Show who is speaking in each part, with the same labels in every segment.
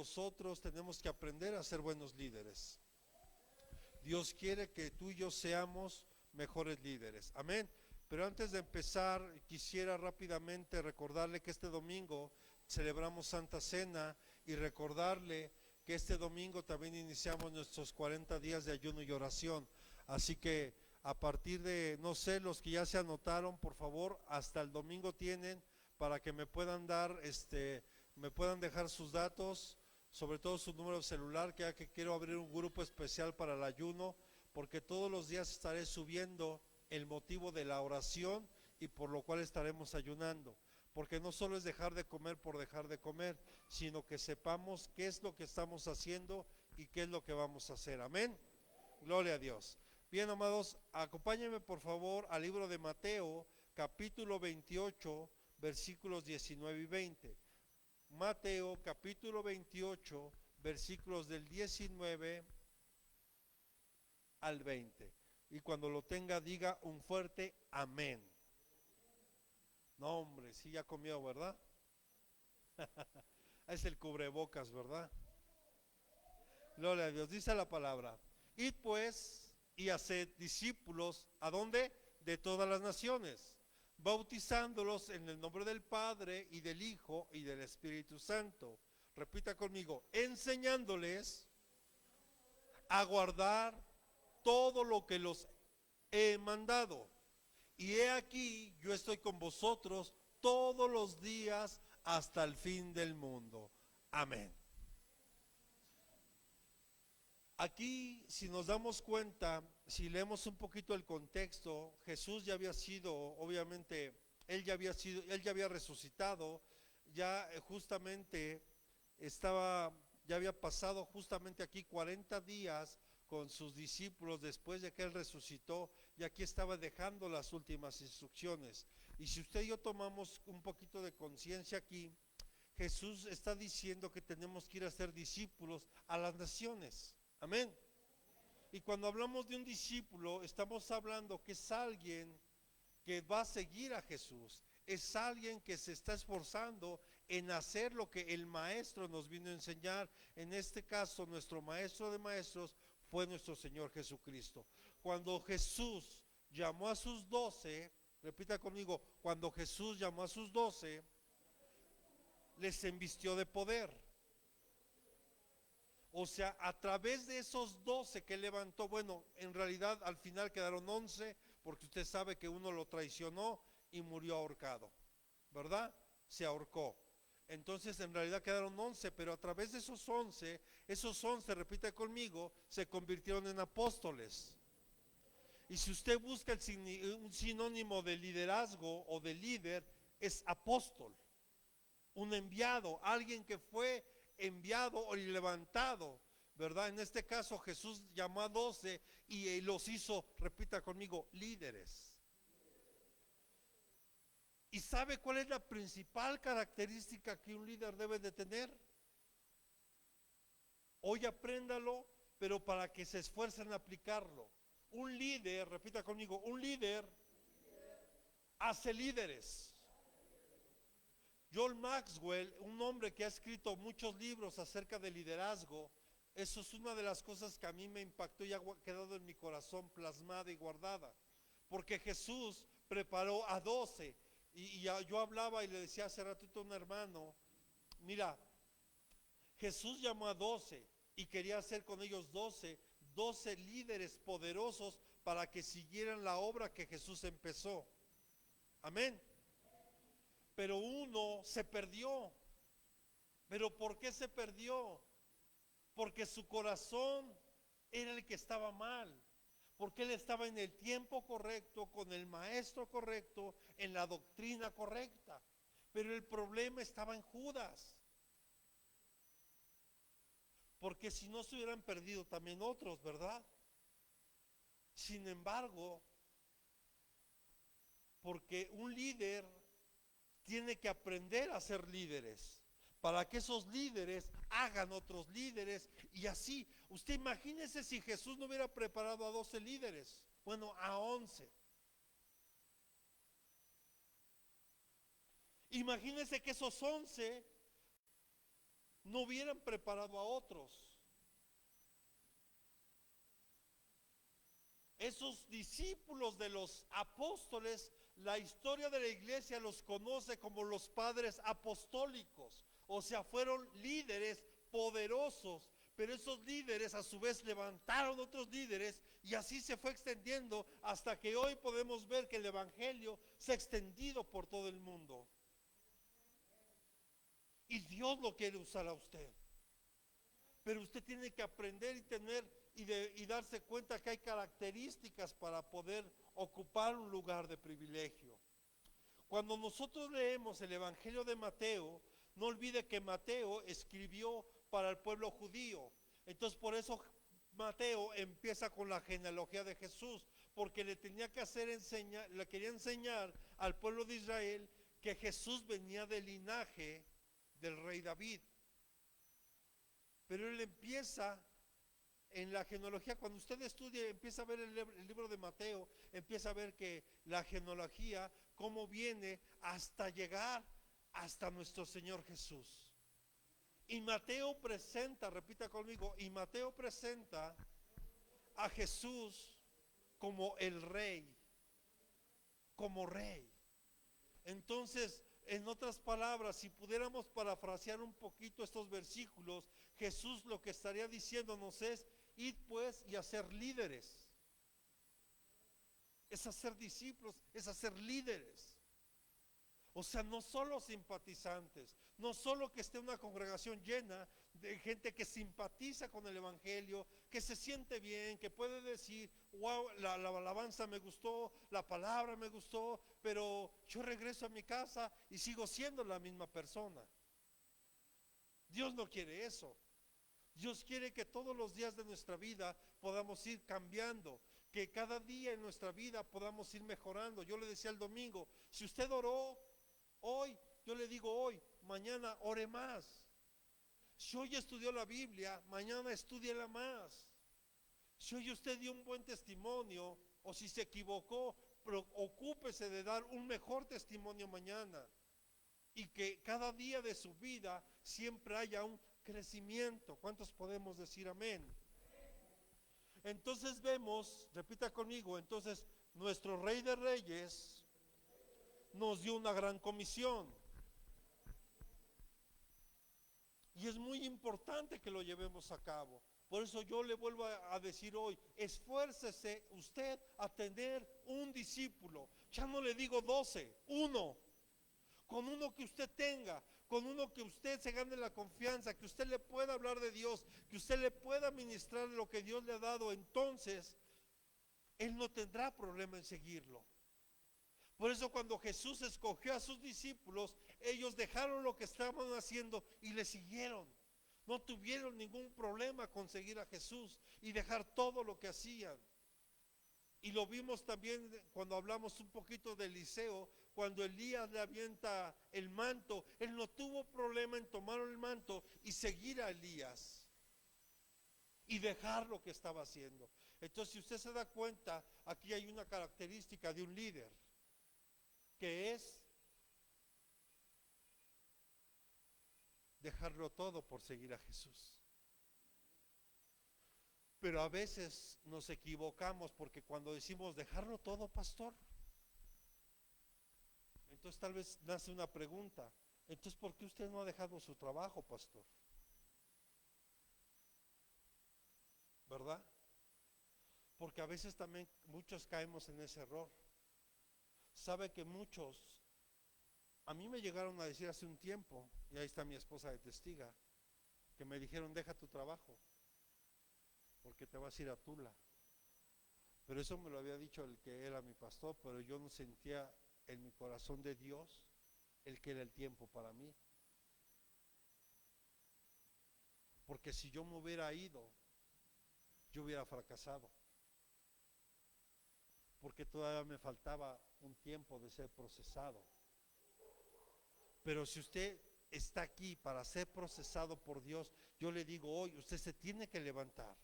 Speaker 1: nosotros tenemos que aprender a ser buenos líderes. Dios quiere que tú y yo seamos mejores líderes. Amén. Pero antes de empezar, quisiera rápidamente recordarle que este domingo celebramos Santa Cena y recordarle que este domingo también iniciamos nuestros 40 días de ayuno y oración. Así que a partir de, no sé, los que ya se anotaron, por favor, hasta el domingo tienen para que me puedan dar, me puedan dejar sus datos, sobre todo su número de celular, que ya que quiero abrir un grupo especial para el ayuno, porque todos los días estaré subiendo el motivo de la oración y por lo cual estaremos ayunando. Porque no solo es dejar de comer por dejar de comer, sino que sepamos qué es lo que estamos haciendo y qué es lo que vamos a hacer. Amén. Gloria a Dios. Bien, amados, acompáñenme por favor al libro de Mateo, capítulo 28, versículos 19 y 20. Mateo, capítulo 28, versículos del 19 al 20. Y cuando lo tenga, diga un fuerte amén. No, hombre, sí ya comió, ¿verdad? Es el cubrebocas, ¿verdad? Gloria a Dios. Dice la palabra: id pues y haced discípulos, ¿a dónde? De todas las naciones, bautizándolos en el nombre del Padre y del Hijo y del Espíritu Santo. Repita conmigo: enseñándoles a guardar todo lo que los he mandado. Y he aquí, yo estoy con vosotros todos los días hasta el fin del mundo. Amén. Aquí, si nos damos cuenta, si leemos un poquito el contexto, Jesús ya había sido, obviamente, él ya había resucitado, ya justamente ya había pasado justamente aquí 40 días con sus discípulos después de que él resucitó, y aquí estaba dejando las últimas instrucciones. Y si usted y yo tomamos un poquito de conciencia aquí, Jesús está diciendo que tenemos que ir a ser discípulos a las naciones. Amén. Y cuando hablamos de un discípulo, estamos hablando que es alguien que va a seguir a Jesús, es alguien que se está esforzando en hacer lo que el maestro nos vino a enseñar. En este caso, nuestro maestro de maestros fue nuestro Señor Jesucristo. Cuando Jesús llamó a sus 12, repita conmigo, cuando Jesús llamó a sus 12, les embistió de poder. O sea, a través de esos 12 que levantó, bueno, en realidad al final quedaron 11, porque usted sabe que uno lo traicionó y murió ahorcado, ¿verdad? Se ahorcó. Entonces en realidad quedaron 11, pero a través de esos 11, repite conmigo, se convirtieron en apóstoles. Y si usted busca un sinónimo de liderazgo o de líder, es apóstol, un enviado, alguien que fue enviado o levantado, ¿verdad? En este caso Jesús llamó a 12 y los hizo, repita conmigo, líderes. ¿Y sabe cuál es la principal característica que un líder debe de tener? Hoy apréndalo, pero para que se esfuercen en aplicarlo. Un líder, repita conmigo, un líder hace líderes. John Maxwell, un hombre que ha escrito muchos libros acerca de liderazgo, eso es una de las cosas que a mí me impactó y ha quedado en mi corazón plasmada y guardada. Porque Jesús preparó a 12 y yo hablaba y le decía hace ratito a un hermano, mira, Jesús llamó a 12 y quería hacer con ellos 12 líderes poderosos para que siguieran la obra que Jesús empezó. Amén. Pero uno se perdió. ¿Pero por qué se perdió? Porque su corazón era el que estaba mal. Porque él estaba en el tiempo correcto, con el maestro correcto, en la doctrina correcta. Pero el problema estaba en Judas. Porque si no se hubieran perdido también otros, ¿verdad? Sin embargo, porque un líder tiene que aprender a ser líderes, para que esos líderes hagan otros líderes y así. Usted imagínese si Jesús no hubiera preparado a 12 líderes, bueno, a 11. Imagínese que esos 11 no hubieran preparado a otros. Esos discípulos de los apóstoles, la historia de la iglesia los conoce como los padres apostólicos. O sea, fueron líderes poderosos, pero esos líderes a su vez levantaron otros líderes y así se fue extendiendo hasta que hoy podemos ver que el evangelio se ha extendido por todo el mundo. Y Dios lo quiere usar a usted. Pero usted tiene que aprender y tener y darse cuenta que hay características para poder ocupar un lugar de privilegio. Cuando nosotros leemos el Evangelio de Mateo, no olvide que Mateo escribió para el pueblo judío. Entonces por eso Mateo empieza con la genealogía de Jesús, porque le tenía que le quería enseñar al pueblo de Israel que Jesús venía del linaje del rey David. Pero él empieza en la genealogía, cuando usted estudie, empieza a ver el libro de Mateo, empieza a ver que la genealogía, cómo viene hasta llegar hasta nuestro Señor Jesús. Y Mateo presenta, repita conmigo, y Mateo presenta a Jesús como el rey, como rey. Entonces, en otras palabras, si pudiéramos parafrasear un poquito estos versículos, Jesús lo que estaría diciéndonos es: id pues y hacer líderes. Es hacer discípulos, es hacer líderes. O sea, no solo simpatizantes, no solo que esté una congregación llena de gente que simpatiza con el evangelio, que se siente bien, que puede decir: wow, la alabanza me gustó, la palabra me gustó, pero yo regreso a mi casa y sigo siendo la misma persona. Dios no quiere eso. Dios quiere que todos los días de nuestra vida podamos ir cambiando, que cada día en nuestra vida podamos ir mejorando. Yo le decía el domingo, si usted oró hoy, yo le digo hoy, mañana ore más. Si hoy estudió la Biblia, mañana estúdiela más. Si hoy usted dio un buen testimonio, o si se equivocó, ocúpese de dar un mejor testimonio mañana. Y que cada día de su vida siempre haya un crecimiento. ¿Cuántos podemos decir amén? Entonces vemos, repita conmigo, entonces nuestro Rey de Reyes nos dio una gran comisión. Y es muy importante que lo llevemos a cabo. Por eso yo le vuelvo a decir hoy, esfuércese usted a tener un discípulo. Ya no le digo 12, uno. Con uno que usted tenga, con uno que usted se gane la confianza, que usted le pueda hablar de Dios, que usted le pueda ministrar lo que Dios le ha dado, entonces él no tendrá problema en seguirlo. Por eso cuando Jesús escogió a sus discípulos, ellos dejaron lo que estaban haciendo y le siguieron. No tuvieron ningún problema con seguir a Jesús y dejar todo lo que hacían. Y lo vimos también cuando hablamos un poquito de Eliseo, cuando Elías le avienta el manto, él no tuvo problema en tomar el manto y seguir a Elías y dejar lo que estaba haciendo. Entonces, si usted se da cuenta, aquí hay una característica de un líder, que es dejarlo todo por seguir a Jesús. Pero a veces nos equivocamos porque cuando decimos dejarlo todo, pastor, entonces tal vez nace una pregunta: entonces ¿por qué usted no ha dejado su trabajo, pastor? ¿Verdad? Porque a veces también muchos caemos en ese error. Sabe que muchos, a mí me llegaron a decir hace un tiempo, y ahí está mi esposa de testiga, que me dijeron: deja tu trabajo, porque te vas a ir a Tula. Pero eso me lo había dicho el que era mi pastor, pero yo no sentía en mi corazón de Dios el que era el tiempo para mí. Porque si yo me hubiera ido, yo hubiera fracasado. Porque todavía me faltaba un tiempo de ser procesado. Pero si usted está aquí para ser procesado por Dios, yo le digo hoy, usted se tiene que levantar.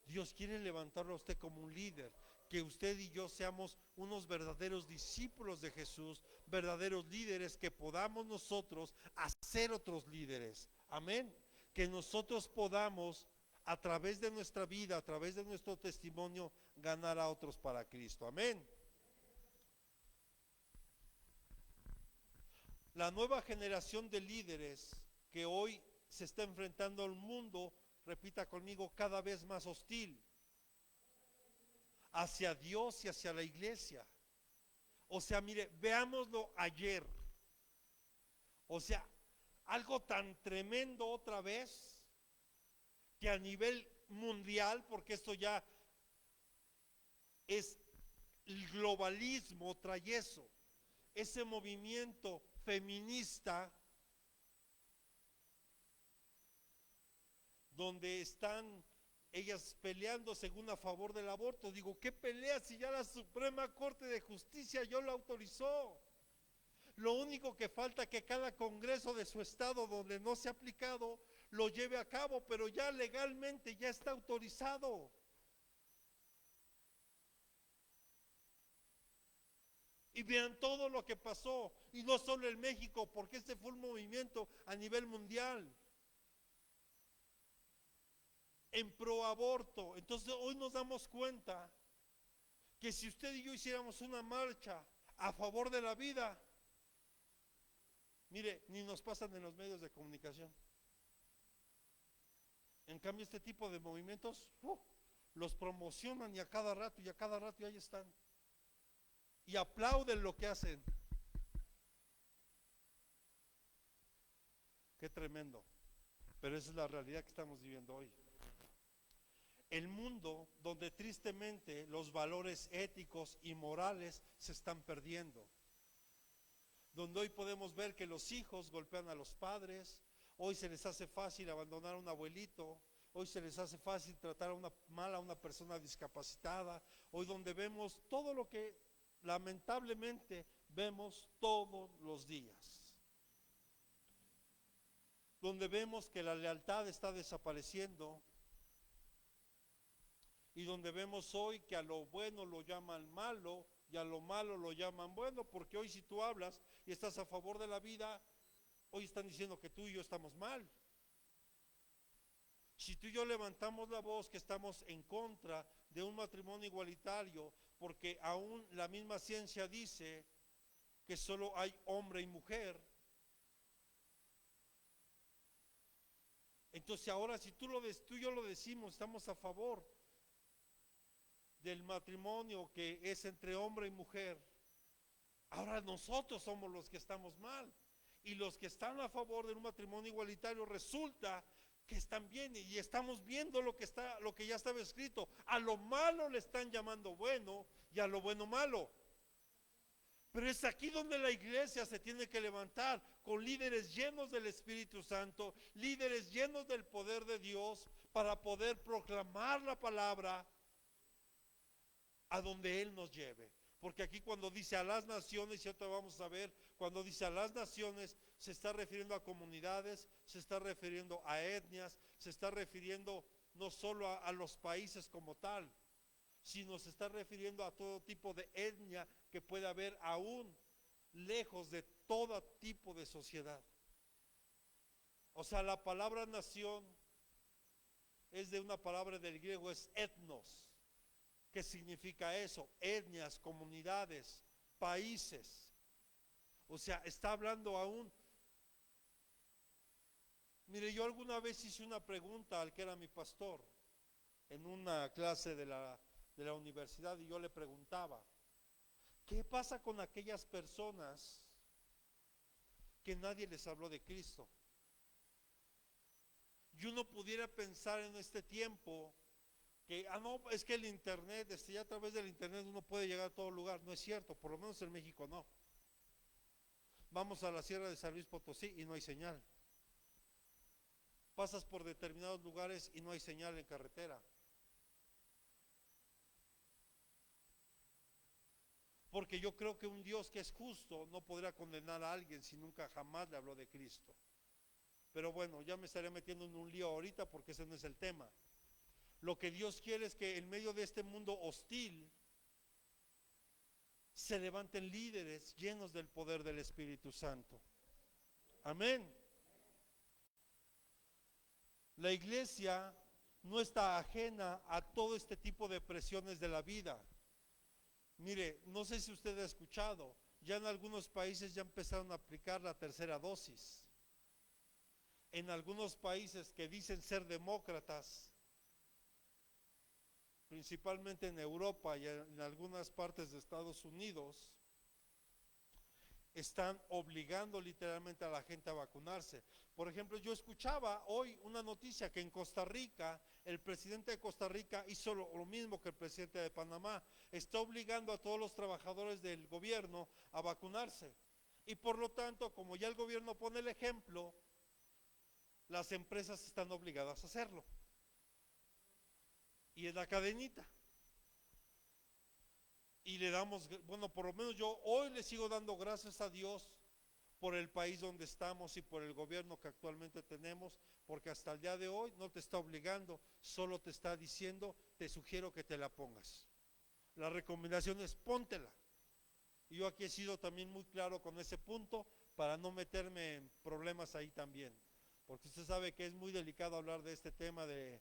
Speaker 1: Dios quiere levantarlo a usted como un líder, que usted y yo seamos unos verdaderos discípulos de Jesús, verdaderos líderes, que podamos nosotros hacer otros líderes. Amén. Que nosotros podamos, a través de nuestra vida, a través de nuestro testimonio, ganar a otros para Cristo. Amén. La nueva generación de líderes que hoy se está enfrentando al mundo, repita conmigo, cada vez más hostil hacia Dios y hacia la iglesia. O sea, mire, veámoslo ayer. O sea, algo tan tremendo otra vez, que a nivel mundial, porque esto ya es el globalismo, trae eso, ese movimiento feminista, donde están ellas peleando según a favor del aborto. Digo, ¿qué pelea si ya la Suprema Corte de Justicia ya lo autorizó? Lo único que falta es que cada congreso de su estado donde no se ha aplicado lo lleve a cabo, pero ya legalmente ya está autorizado. Y vean todo lo que pasó, y no solo en México, porque este fue un movimiento a nivel mundial en pro aborto. Entonces hoy nos damos cuenta que si usted y yo hiciéramos una marcha a favor de la vida, mire, ni nos pasan en los medios de comunicación. En cambio, este tipo de movimientos los promocionan, y a cada rato y ahí están, y aplauden lo que hacen. Qué tremendo. Pero esa es la realidad que estamos viviendo hoy. El mundo donde tristemente los valores éticos y morales se están perdiendo, donde hoy podemos ver que los hijos golpean a los padres, hoy se les hace fácil abandonar a un abuelito, hoy se les hace fácil tratar mal a una persona discapacitada, hoy donde vemos todo lo que lamentablemente vemos todos los días, donde vemos que la lealtad está desapareciendo, y donde vemos hoy que a lo bueno lo llaman malo y a lo malo lo llaman bueno, porque hoy si tú hablas y estás a favor de la vida, hoy están diciendo que tú y yo estamos mal. Si tú y yo levantamos la voz que estamos en contra de un matrimonio igualitario, porque aún la misma ciencia dice que solo hay hombre y mujer, entonces ahora si tú y yo lo decimos, estamos a favor del matrimonio que es entre hombre y mujer, ahora nosotros somos los que estamos mal, y los que están a favor de un matrimonio igualitario resulta que están bien, y estamos viendo lo que ya estaba escrito. A lo malo le están llamando bueno y a lo bueno malo. Pero es aquí donde la iglesia se tiene que levantar con líderes llenos del Espíritu Santo, líderes llenos del poder de Dios, para poder proclamar la palabra a donde Él nos lleve. Porque aquí cuando dice a las naciones, y ahorita vamos a ver, cuando dice a las naciones, se está refiriendo a comunidades, se está refiriendo a etnias, se está refiriendo no solo a los países como tal, sino se está refiriendo a todo tipo de etnia que puede haber aún lejos de todo tipo de sociedad. O sea, la palabra nación es de una palabra del griego, es etnos. ¿Qué significa eso? Etnias, comunidades, países. O sea, está hablando aún. Mire, yo alguna vez hice una pregunta al que era mi pastor en una clase de la universidad, y yo le preguntaba, ¿qué pasa con aquellas personas que nadie les habló de Cristo? Y uno pudiera pensar en este tiempo que, no, es que el internet, ya a través del internet uno puede llegar a todo lugar. No es cierto, por lo menos en México no. Vamos a la Sierra de San Luis Potosí y no hay señal. Pasas por determinados lugares y no hay señal en carretera. Porque yo creo que un Dios que es justo no podrá condenar a alguien si nunca jamás le habló de Cristo. Pero bueno, ya me estaré metiendo en un lío ahorita porque ese no es el tema. Lo que Dios quiere es que en medio de este mundo hostil, se levanten líderes llenos del poder del Espíritu Santo. Amén. La iglesia no está ajena a todo este tipo de presiones de la vida. Mire, no sé si usted ha escuchado, ya en algunos países ya empezaron a aplicar la tercera dosis. En algunos países que dicen ser demócratas, principalmente en Europa y en algunas partes de Estados Unidos, están obligando literalmente a la gente a vacunarse. Por ejemplo, yo escuchaba hoy una noticia que en Costa Rica, el presidente de Costa Rica hizo lo mismo que el presidente de Panamá, está obligando a todos los trabajadores del gobierno a vacunarse. Y por lo tanto, como ya el gobierno pone el ejemplo, las empresas están obligadas a hacerlo. Y es la cadenita. Y le damos, bueno, por lo menos yo hoy le sigo dando gracias a Dios por el país donde estamos y por el gobierno que actualmente tenemos, porque hasta el día de hoy no te está obligando, solo te está diciendo, te sugiero que te la pongas. La recomendación es póntela. Y yo aquí he sido también muy claro con ese punto para no meterme en problemas ahí también, porque usted sabe que es muy delicado hablar de este tema de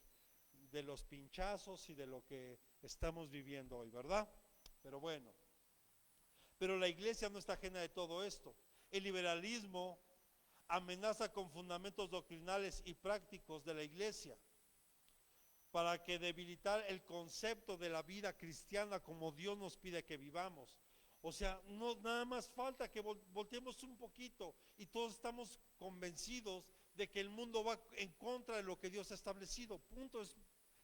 Speaker 1: los pinchazos y de lo que estamos viviendo hoy, ¿verdad? Pero bueno, pero la iglesia no está ajena de todo esto. El liberalismo amenaza con fundamentos doctrinales y prácticos de la iglesia para que debilitar el concepto de la vida cristiana como Dios nos pide que vivamos. O sea, no nada más falta que volteemos un poquito y todos estamos convencidos de que el mundo va en contra de lo que Dios ha establecido. Punto,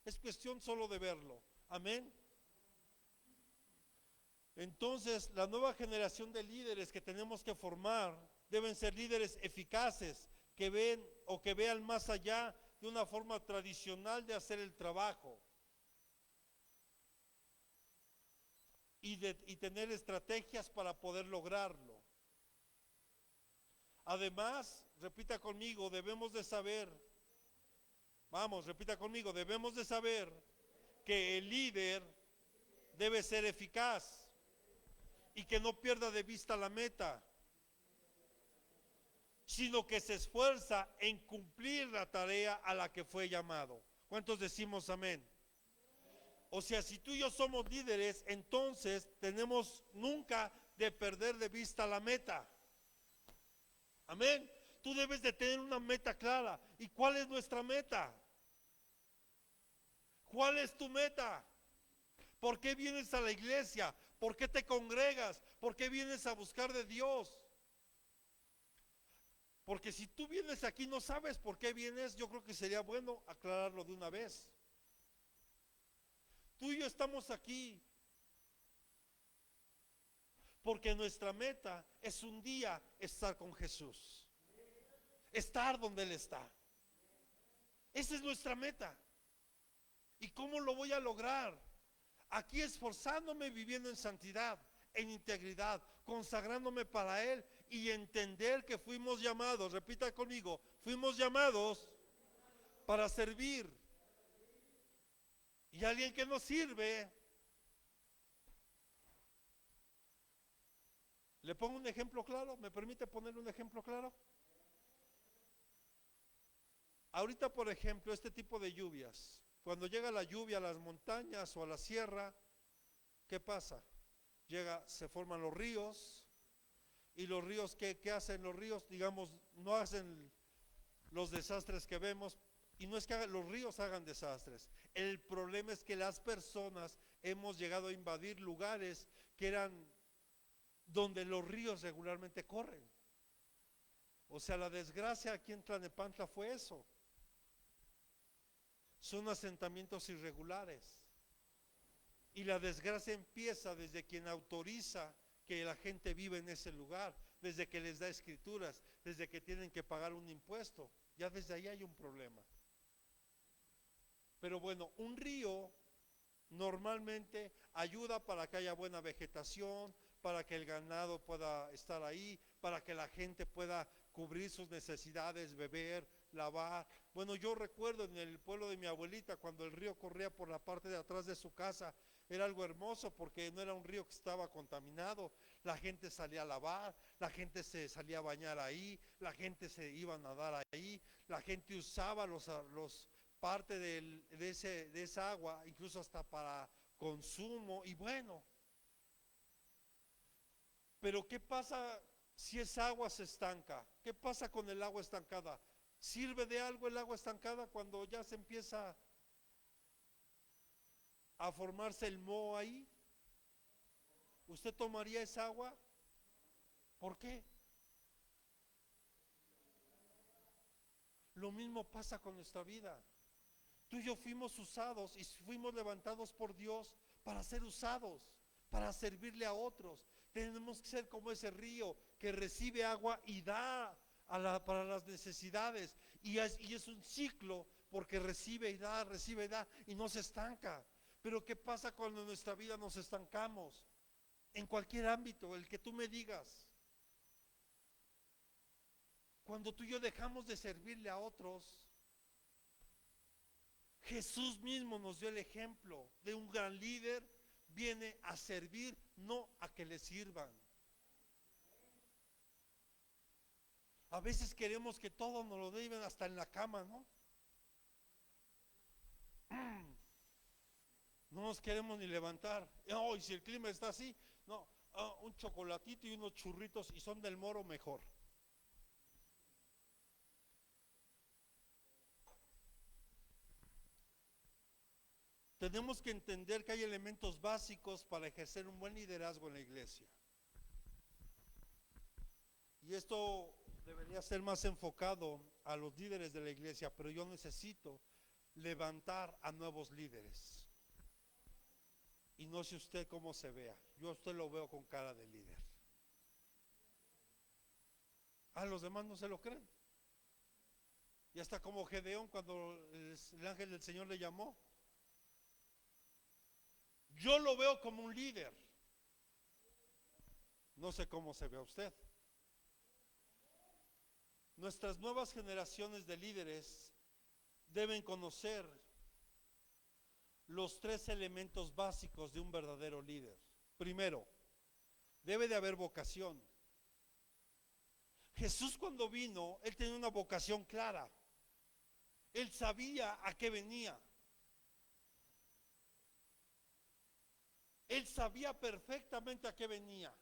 Speaker 1: es cuestión solo de verlo. Amén. Entonces, la nueva generación de líderes que tenemos que formar deben ser líderes eficaces, que ven o que vean más allá de una forma tradicional de hacer el trabajo y tener estrategias para poder lograrlo. Además, repita conmigo, debemos de saber, repita conmigo, debemos de saber que el líder debe ser eficaz y que no pierda de vista la meta, sino que se esfuerza en cumplir la tarea a la que fue llamado. ¿Cuántos decimos amén? O sea, si tú y yo somos líderes, entonces tenemos nunca de perder de vista la meta. Amén. Tú debes de tener una meta clara. ¿Y cuál es nuestra meta? ¿Cuál es tu meta? ¿Por qué vienes a la iglesia? ¿Por qué te congregas? ¿Por qué vienes a buscar de Dios? Porque si tú vienes aquí y no sabes por qué vienes, yo creo que sería bueno aclararlo de una vez. Tú y yo estamos aquí porque nuestra meta es un día estar con Jesús, estar donde Él está. Esa es nuestra meta. ¿Y cómo lo voy a lograr? Aquí esforzándome, viviendo en santidad, en integridad, consagrándome para Él y entender que fuimos llamados, repita conmigo, fuimos llamados para servir. Y alguien que no sirve, ¿le pongo un ejemplo claro? ¿Me permite ponerle un ejemplo claro? Ahorita, por ejemplo, este tipo de lluvias, cuando llega la lluvia a las montañas o a la sierra, ¿qué pasa? Se forman los ríos, y los ríos, ¿qué hacen los ríos? Digamos, no hacen los desastres que vemos, y no es que los ríos hagan desastres. El problema es que las personas hemos llegado a invadir lugares que eran donde los ríos regularmente corren. O sea, la desgracia aquí en Tlalnepantla fue eso. Son asentamientos irregulares. Y la desgracia empieza desde quien autoriza que la gente vive en ese lugar, desde que les da escrituras, desde que tienen que pagar un impuesto. Ya desde ahí hay un problema. Pero bueno, un río normalmente ayuda para que haya buena vegetación, para que el ganado pueda estar ahí, para que la gente pueda cubrir sus necesidades, beber, lavar. Bueno, yo recuerdo en el pueblo de mi abuelita, cuando el río corría por la parte de atrás de su casa, Era algo hermoso porque no era un río que estaba contaminado. La gente salía a lavar, la gente se salía a bañar ahí, la gente se iba a nadar ahí, la gente usaba los parte de esa agua, incluso hasta para consumo. Y bueno, pero ¿qué pasa si esa agua se estanca? ¿Qué pasa con el agua estancada? ¿Sirve de algo el agua estancada cuando ya se empieza a formarse el moho ahí? ¿Usted tomaría esa agua? ¿Por qué? Lo mismo pasa con nuestra vida. Tú y yo fuimos usados y fuimos levantados por Dios para ser usados, para servirle a otros. Tenemos que ser como ese río que recibe agua y da para las necesidades. Y es un ciclo porque recibe y da y no se estanca. Pero ¿qué pasa cuando en nuestra vida nos estancamos? En cualquier ámbito, el que tú me digas. Cuando tú y yo dejamos de servirle a otros, Jesús mismo nos dio el ejemplo de un gran líder, viene a servir, no a que le sirvan. A veces queremos que todo nos lo den hasta en la cama, ¿no? No nos queremos ni levantar. Y si el clima está así, no, un chocolatito y unos churritos y son del Moro, mejor. Tenemos que entender que hay elementos básicos para ejercer un buen liderazgo en la iglesia. Y esto debería ser más enfocado a los líderes de la iglesia, pero yo necesito levantar a nuevos líderes. Y no sé usted cómo se vea, yo a usted lo veo con cara de líder. A los demás no se lo creen. Y hasta como Gedeón cuando el ángel del Señor le llamó. Yo lo veo como un líder. No sé cómo se ve a usted. Nuestras nuevas generaciones de líderes deben conocer los 3 elementos básicos de un verdadero líder. Primero, debe de haber vocación. Jesús cuando vino, él tenía una vocación clara. Él sabía a qué venía. Él sabía perfectamente a qué venía.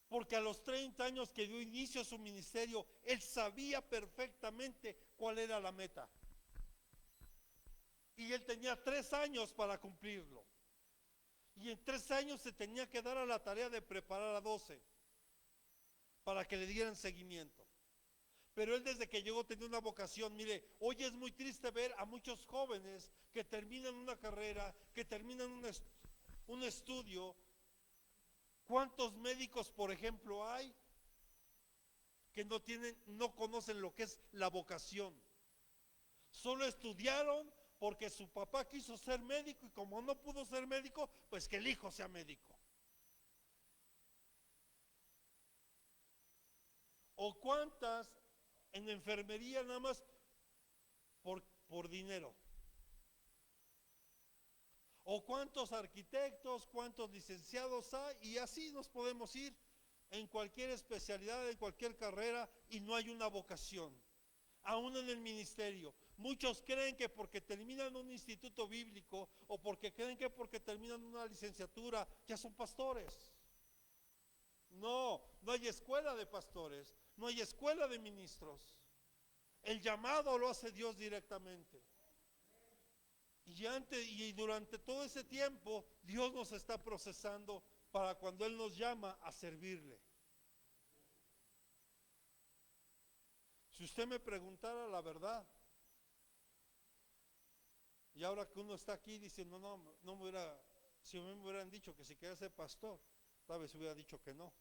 Speaker 1: Porque a los 30 años que dio inicio a su ministerio, él sabía perfectamente cuál era la meta. Y él tenía 3 años para cumplirlo. Y en 3 años se tenía que dar a la tarea de preparar a 12 para que le dieran seguimiento. Pero él desde que llegó tenía una vocación. Mire, hoy es muy triste ver a muchos jóvenes que terminan una carrera, que terminan un estudio. ¿Cuántos médicos, por ejemplo, hay que no conocen lo que es la vocación? Solo estudiaron porque su papá quiso ser médico y como no pudo ser médico, pues que el hijo sea médico. ¿O cuántas en enfermería nada más por dinero? ¿O cuántos arquitectos, cuántos licenciados hay? Y así nos podemos ir en cualquier especialidad, en cualquier carrera, y no hay una vocación. Aún en el ministerio, muchos creen que porque terminan un instituto bíblico o porque creen que porque terminan una licenciatura ya son pastores. No, no hay escuela de pastores, no hay escuela de ministros. El llamado lo hace Dios directamente. Y durante todo ese tiempo Dios nos está procesando para cuando Él nos llama a servirle. Si usted me preguntara la verdad, y ahora que uno está aquí diciendo, si me hubieran dicho que si quería ser pastor, tal vez hubiera dicho que no.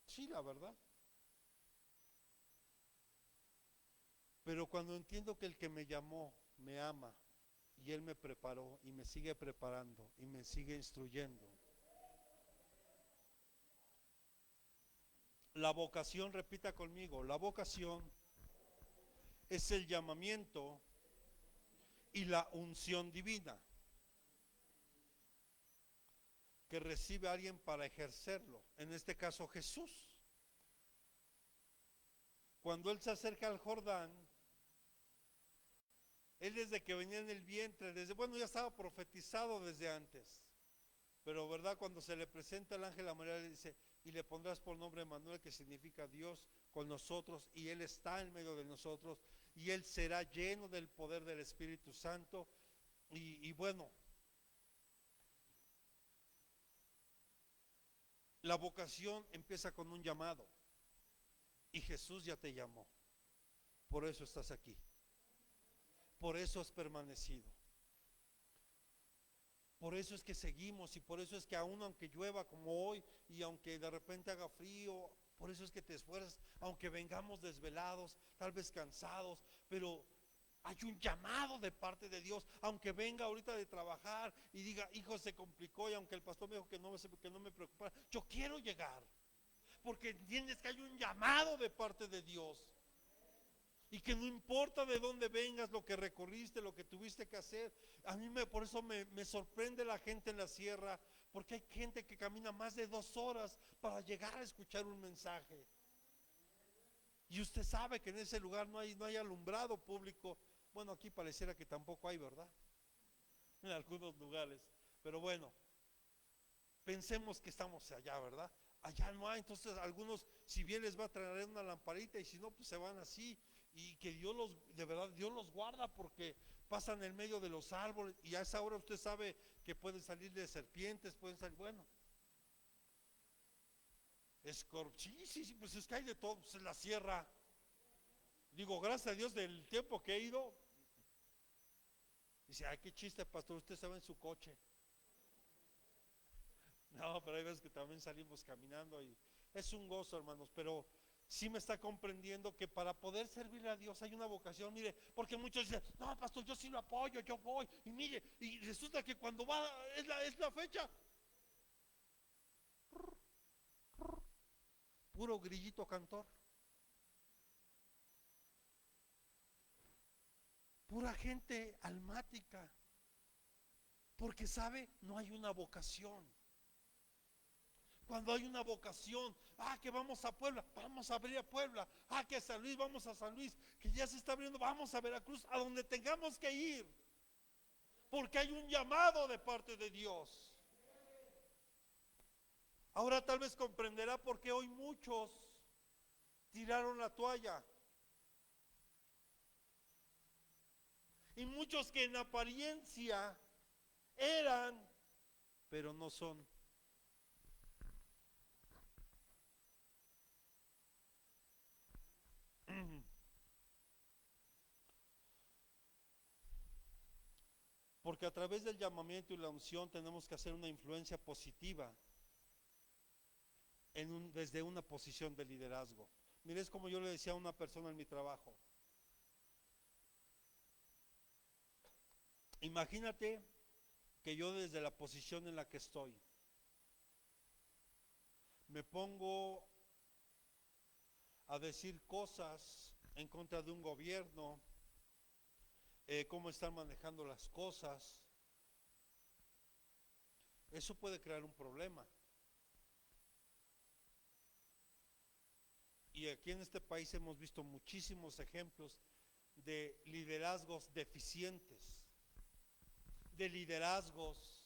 Speaker 1: Sí, la verdad. Pero cuando entiendo que el que me llamó me ama y Él me preparó y me sigue preparando y me sigue instruyendo. La vocación, repita conmigo, la vocación es el llamamiento y la unción divina que recibe a alguien para ejercerlo, en este caso Jesús. Cuando él se acerca al Jordán, él desde que venía en el vientre, ya estaba profetizado desde antes, pero verdad, cuando se le presenta el ángel a María, le dice, y le pondrás por nombre Emmanuel, que significa Dios con nosotros, y él está en medio de nosotros, y él será lleno del poder del Espíritu Santo, y bueno, la vocación empieza con un llamado, y Jesús ya te llamó, por eso estás aquí, por eso has permanecido, por eso es que seguimos, y por eso es que aún aunque llueva como hoy, y aunque de repente haga frío, por eso es que te esfuerzas, aunque vengamos desvelados, tal vez cansados, pero hay un llamado de parte de Dios. Aunque venga ahorita de trabajar y diga, hijo, se complicó, y aunque el pastor me dijo que no me preocupara, yo quiero llegar, porque entiendes que hay un llamado de parte de Dios, y que no importa de dónde vengas, lo que recorriste, lo que tuviste que hacer. Por eso me sorprende la gente en la sierra, porque hay gente que camina más de 2 horas para llegar a escuchar un mensaje. Y usted sabe que en ese lugar no hay alumbrado público. Bueno, aquí pareciera que tampoco hay, ¿verdad? En algunos lugares. Pero bueno, pensemos que estamos allá, ¿verdad? Allá no hay. Entonces algunos, si bien les va a traer una lamparita, y si no, pues se van así. Y que de verdad, Dios los guarda, porque pasan en medio de los árboles, y a esa hora usted sabe que pueden salir de serpientes, pueden salir, bueno, sí, pues es que hay de todo, pues en la sierra. Digo, gracias a Dios del tiempo que he ido. Dice, ay, qué chiste, pastor, usted estaba en su coche. No, pero hay veces que también salimos caminando, y es un gozo, hermanos, pero sí me está comprendiendo que para poder servirle a Dios hay una vocación. Mire, porque muchos dicen, no, pastor, yo sí lo apoyo, yo voy, y mire, y resulta que cuando va, es la fecha, puro grillito cantor, pura gente almática, porque sabe, no hay una vocación. Cuando hay una vocación, que vamos a Puebla, vamos a abrir a Puebla, que a San Luis, vamos a San Luis, que ya se está abriendo, vamos a Veracruz, a donde tengamos que ir, porque hay un llamado de parte de Dios. Ahora tal vez comprenderá por qué hoy muchos tiraron la toalla, y muchos que en apariencia eran, pero no son. Porque a través del llamamiento y la unción tenemos que hacer una influencia positiva desde una posición de liderazgo. Mire, es como yo le decía a una persona en mi trabajo. Imagínate que yo, desde la posición en la que estoy, me pongo a decir cosas en contra de un gobierno, cómo están manejando las cosas. Eso puede crear un problema. Y aquí en este país hemos visto muchísimos ejemplos de liderazgos deficientes, de liderazgos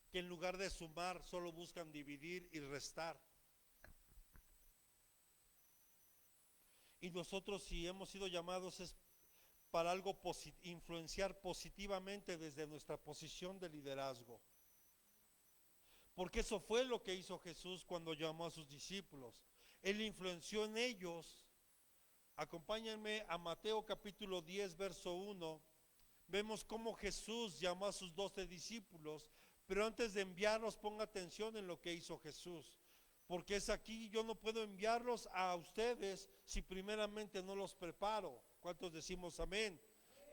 Speaker 1: que en lugar de sumar solo buscan dividir y restar. Y nosotros, si hemos sido llamados, es para algo, influenciar positivamente desde nuestra posición de liderazgo. Porque eso fue lo que hizo Jesús cuando llamó a sus discípulos. Él influenció en ellos. Acompáñenme a Mateo capítulo 10, verso 1. Vemos cómo Jesús llamó a sus 12 discípulos, pero antes de enviarlos, ponga atención en lo que hizo Jesús, porque es aquí, yo no puedo enviarlos a ustedes si primeramente no los preparo. ¿Cuántos decimos amén?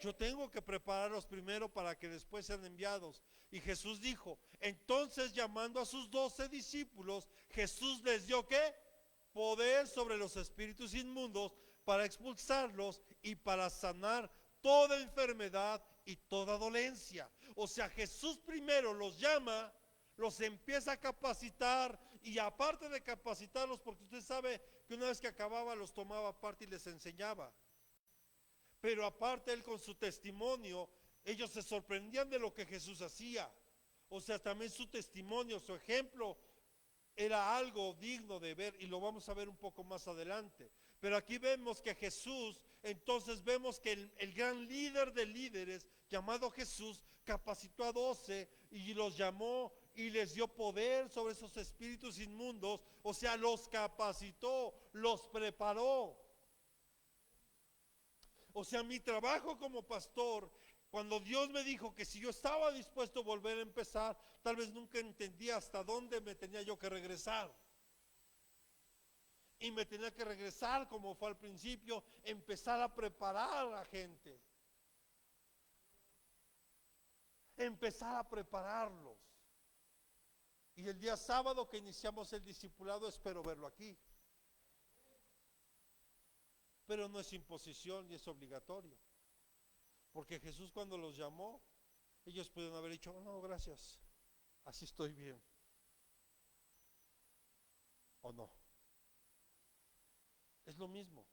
Speaker 1: Yo tengo que prepararlos primero para que después sean enviados. Y Jesús dijo, entonces, llamando a sus 12 discípulos, Jesús les dio ¿qué? Poder sobre los espíritus inmundos, para expulsarlos y para sanar toda enfermedad y toda dolencia. O sea, Jesús primero los llama, los empieza a capacitar, y aparte de capacitarlos, porque usted sabe que una vez que acababa los tomaba aparte y les enseñaba. Pero aparte él con su testimonio, ellos se sorprendían de lo que Jesús hacía. O sea, también su testimonio, su ejemplo era algo digno de ver, y lo vamos a ver un poco más adelante. Pero aquí vemos que Jesús, entonces vemos que el gran líder de líderes, llamado Jesús, capacitó a 12 y los llamó y les dio poder sobre esos espíritus inmundos. O sea, los capacitó, los preparó. O sea, mi trabajo como pastor, cuando Dios me dijo que si yo estaba dispuesto a volver a empezar, tal vez nunca entendía hasta dónde me tenía yo que regresar. Y me tenía que regresar como fue al principio, empezar a preparar a la gente. Empezar a prepararlos. Y el día sábado que iniciamos el discipulado, espero verlo aquí. Pero no es imposición ni es obligatorio. Porque Jesús cuando los llamó, ellos pudieron haber dicho, oh, no, gracias, así estoy bien. ¿O no? Es lo mismo.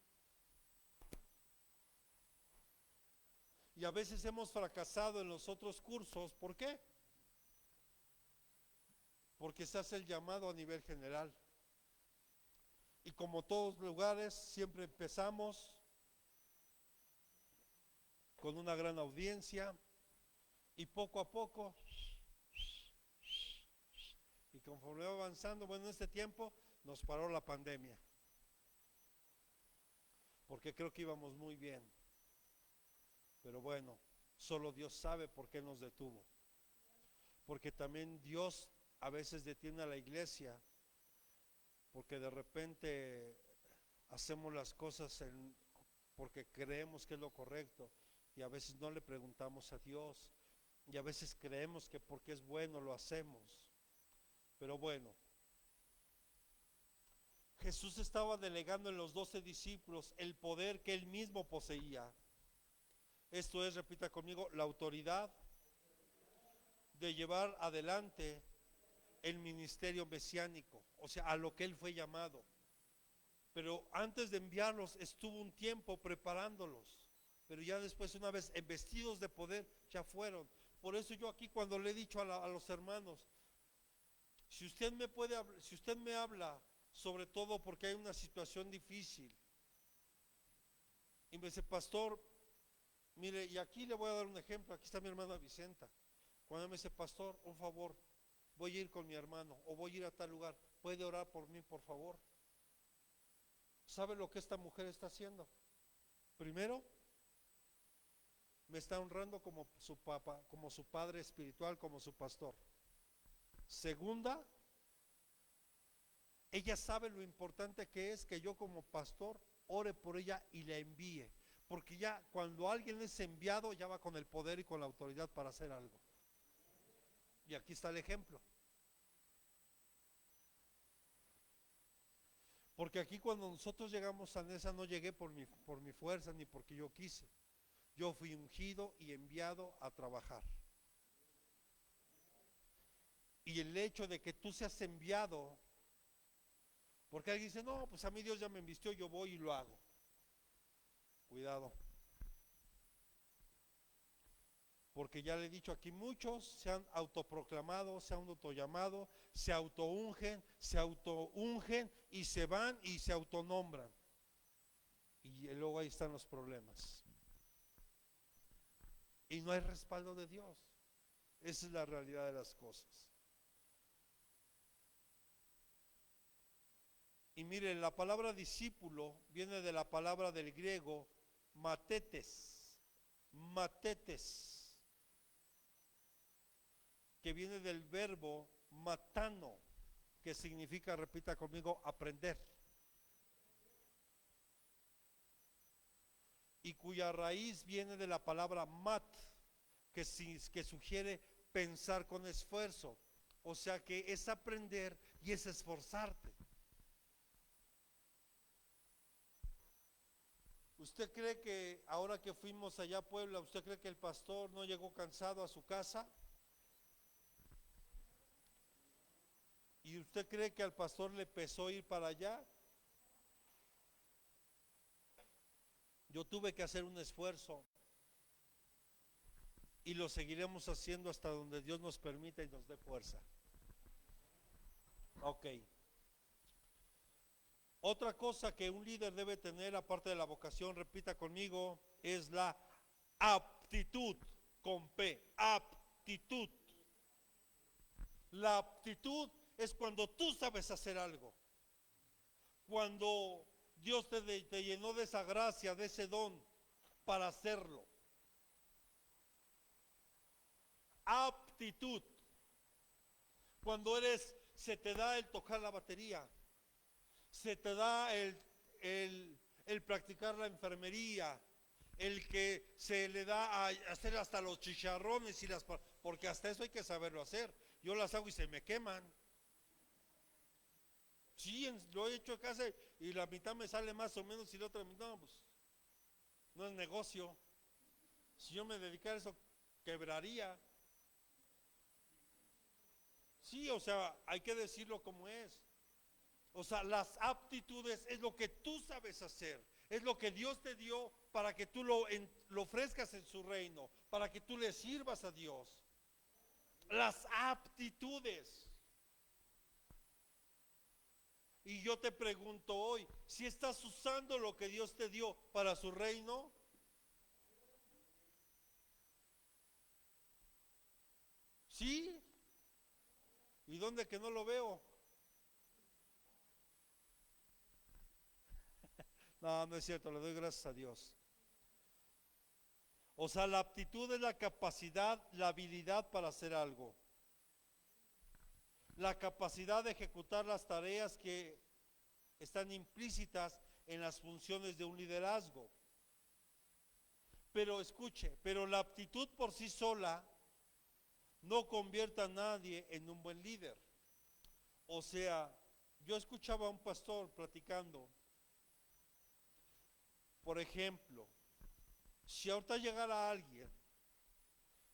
Speaker 1: Y a veces hemos fracasado en los otros cursos. ¿Por qué? Porque se hace el llamado a nivel general. Y como todos lugares, siempre empezamos con una gran audiencia y poco a poco, y conforme va avanzando, bueno, en este tiempo nos paró la pandemia, porque creo que íbamos muy bien, pero bueno, solo Dios sabe por qué nos detuvo, porque también Dios a veces detiene a la iglesia, porque de repente hacemos las cosas porque creemos que es lo correcto, y a veces no le preguntamos a Dios, y a veces creemos que porque es bueno lo hacemos. Pero bueno, Jesús estaba delegando en los 12 discípulos el poder que él mismo poseía. Esto es, repita conmigo, la autoridad de llevar adelante el ministerio mesiánico, o sea, a lo que él fue llamado. Pero antes de enviarlos estuvo un tiempo preparándolos, pero ya después, una vez investidos de poder, ya fueron. Por eso yo aquí, cuando le he dicho a los hermanos, si usted me habla, sobre todo porque hay una situación difícil, y me dice, pastor, mire, y aquí le voy a dar un ejemplo, aquí está mi hermana Vicenta. Cuando me dice, pastor, un favor, voy a ir con mi hermano, o voy a ir a tal lugar, ¿puede orar por mí, por favor? ¿Sabe lo que esta mujer está haciendo? Primero, me está honrando como su papá, como su padre espiritual, como su pastor. Segunda, ella sabe lo importante que es que yo como pastor ore por ella y la envíe, porque ya cuando alguien es enviado ya va con el poder y con la autoridad para hacer algo. Y aquí está el ejemplo. Porque aquí cuando nosotros llegamos a Nesa, no llegué por mi fuerza ni porque yo quise. Yo fui ungido y enviado a trabajar. Y el hecho de que tú seas enviado, porque alguien dice, no, pues a mí Dios ya me envistió, yo voy y lo hago. Cuidado. Porque ya le he dicho aquí, muchos se han autoproclamado, se han autollamado, se autoungen y se van y se autonombran. Y luego ahí están los problemas. Y no hay respaldo de Dios. Esa es la realidad de las cosas. Y miren, la palabra discípulo viene de la palabra del griego matetes, que viene del verbo matano, que significa, repita conmigo, aprender. Y cuya raíz viene de la palabra mat, que sugiere pensar con esfuerzo. O sea que es aprender y es esforzarte. ¿Usted cree que ahora que fuimos allá a Puebla, usted cree que el pastor no llegó cansado a su casa? ¿Y usted cree que al pastor le pesó ir para allá? Yo tuve que hacer un esfuerzo y lo seguiremos haciendo hasta donde Dios nos permita y nos dé fuerza. Ok. Otra cosa que un líder debe tener, aparte de la vocación, repita conmigo, es la aptitud, con P, aptitud. La aptitud es cuando tú sabes hacer algo, cuando Dios te llenó de esa gracia, de ese don para hacerlo. Aptitud, cuando se te da el tocar la batería, se te da el practicar la enfermería, el que se le da a hacer hasta los chicharrones y porque hasta eso hay que saberlo hacer. Yo las hago y se me queman. Sí, lo he hecho en casa y la mitad me sale más o menos y la otra mitad, pues no es negocio. Si yo me dedicara a eso, quebraría. Sí, o sea, hay que decirlo como es. O sea, las aptitudes es lo que tú sabes hacer, es lo que Dios te dio para que tú lo ofrezcas en su reino, para que tú le sirvas a Dios. Las aptitudes. Y yo te pregunto hoy, si estás usando lo que Dios te dio para su reino. ¿Sí? ¿Y dónde que no lo veo? No, no es cierto, le doy gracias a Dios. O sea, la aptitud es la capacidad, la habilidad para hacer algo. La capacidad de ejecutar las tareas que están implícitas en las funciones de un liderazgo. Pero escuche, pero la aptitud por sí sola no convierte a nadie en un buen líder. O sea, yo escuchaba a un pastor platicando, por ejemplo, si ahorita llegara alguien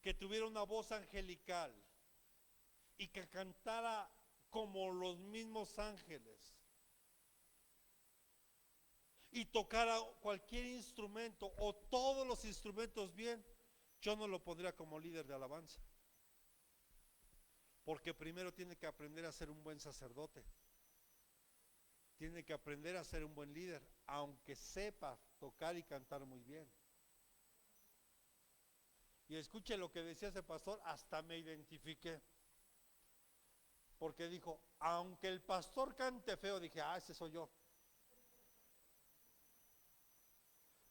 Speaker 1: que tuviera una voz angelical y que cantara como los mismos ángeles y tocara cualquier instrumento o todos los instrumentos bien, yo no lo pondría como líder de alabanza. Porque primero tiene que aprender a ser un buen sacerdote. Tiene que aprender a ser un buen líder, aunque sepa tocar y cantar muy bien. Y escuche lo que decía ese pastor, hasta me identifiqué. Porque dijo, aunque el pastor cante feo, dije, ese soy yo.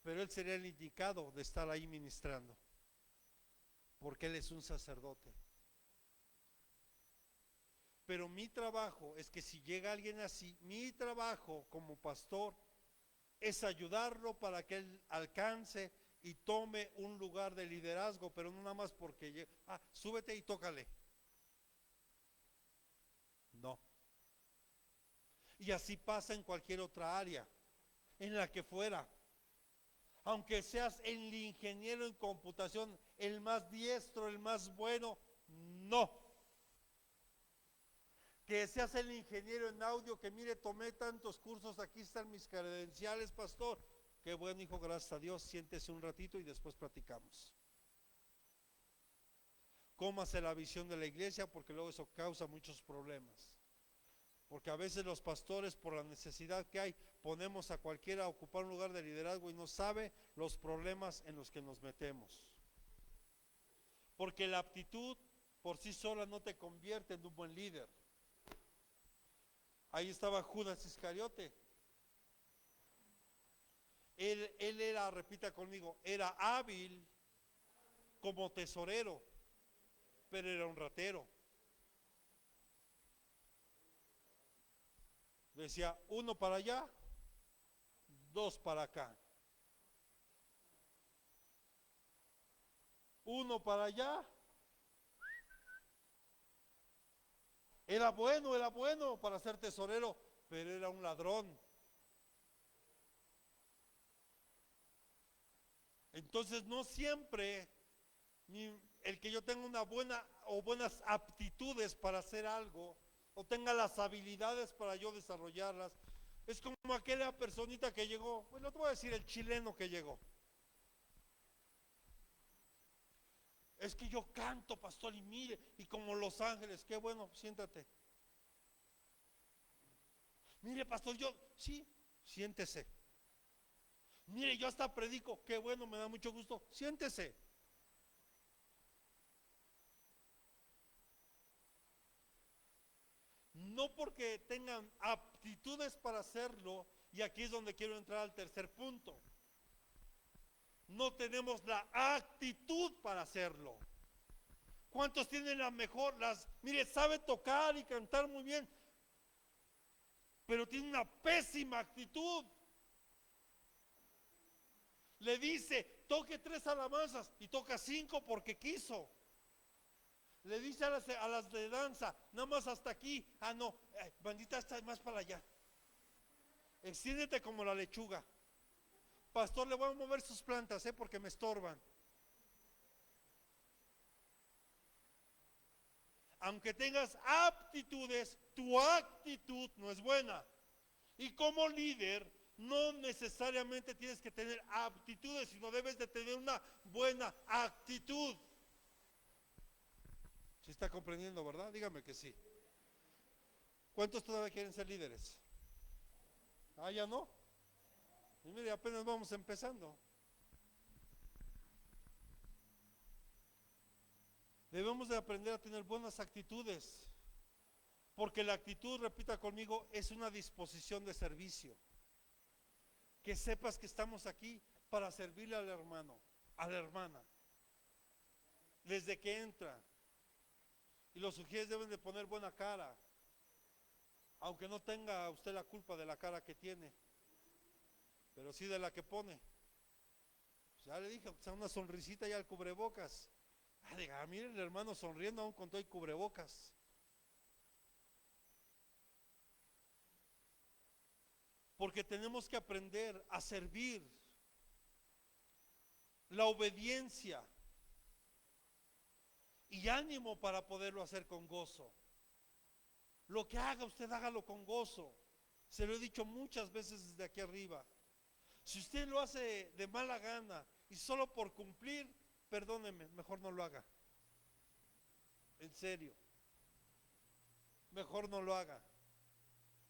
Speaker 1: Pero él sería el indicado de estar ahí ministrando, porque él es un sacerdote. Pero mi trabajo es que si llega alguien así, mi trabajo como pastor es ayudarlo para que él alcance y tome un lugar de liderazgo, pero no nada más porque llega, súbete y tócale. No. Y así pasa en cualquier otra área, en la que fuera. Aunque seas el ingeniero en computación, el más diestro, el más bueno, no. Que seas el ingeniero en audio, que mire, tomé tantos cursos, aquí están mis credenciales, pastor. Qué bueno, hijo, gracias a Dios, siéntese un ratito y después platicamos. Cómase la visión de la iglesia, porque luego eso causa muchos problemas. Porque a veces los pastores, por la necesidad que hay, ponemos a cualquiera a ocupar un lugar de liderazgo y no sabe los problemas en los que nos metemos. Porque la aptitud por sí sola no te convierte en un buen líder. Ahí estaba Judas Iscariote. Él era, repita conmigo, era hábil como tesorero, pero era un ratero. Decía, 1 para allá, 2 para acá. 1 para allá. Era bueno para ser tesorero, pero era un ladrón. Entonces no siempre el que yo tenga una buena o buenas aptitudes para hacer algo, o tenga las habilidades para yo desarrollarlas, es como aquella personita que llegó, bueno, te voy a decir el chileno que llegó. Es que yo canto, pastor, y mire, y como Los Ángeles, qué bueno, siéntate. Mire, pastor, yo, sí, siéntese. Mire, yo hasta predico, qué bueno, me da mucho gusto, siéntese. No porque tengan aptitudes para hacerlo, y aquí es donde quiero entrar al tercer punto. No tenemos la actitud para hacerlo. ¿Cuántos tienen mire, sabe tocar y cantar muy bien, pero tiene una pésima actitud? Le dice, toque 3 alabanzas y toca 5 porque quiso. Le dice a las de danza, nada más hasta aquí. Ah, no, bandita, está más para allá. Extiéndete como la lechuga. Pastor, le voy a mover sus plantas, porque me estorban. Aunque tengas aptitudes, tu actitud no es buena. Y como líder, no necesariamente tienes que tener aptitudes, sino debes de tener una buena actitud. ¿Sí está comprendiendo, verdad? Dígame que sí. ¿Cuántos todavía quieren ser líderes? Ah, ya no. Y mire, apenas vamos empezando. Debemos de aprender a tener buenas actitudes, porque la actitud, repita conmigo, es una disposición de servicio. Que sepas que estamos aquí para servirle al hermano, a la hermana, desde que entra. Y los sugieres deben de poner buena cara, aunque no tenga usted la culpa de la cara que tiene, pero sí de la que pone. Pues ya le dije, o sea, una sonrisita ya al cubrebocas. Diga, miren el hermano sonriendo aún con todo el cubrebocas. Porque tenemos que aprender a servir. La obediencia y ánimo para poderlo hacer con gozo. Lo que haga usted, hágalo con gozo. Se lo he dicho muchas veces desde aquí arriba. Si usted lo hace de mala gana y solo por cumplir, perdóneme, mejor no lo haga. En serio. Mejor no lo haga.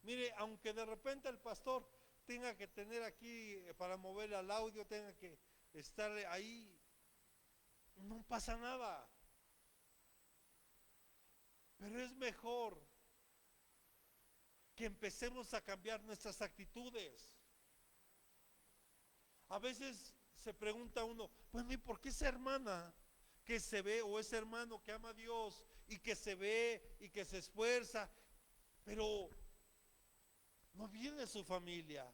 Speaker 1: Mire, aunque de repente el pastor tenga que tener aquí para mover al audio, tenga que estar ahí, no pasa nada. Pero es mejor que empecemos a cambiar nuestras actitudes. A veces se pregunta uno, bueno, ¿y por qué esa hermana que se ve, o ese hermano que ama a Dios y que se ve y que se esfuerza, pero no viene su familia?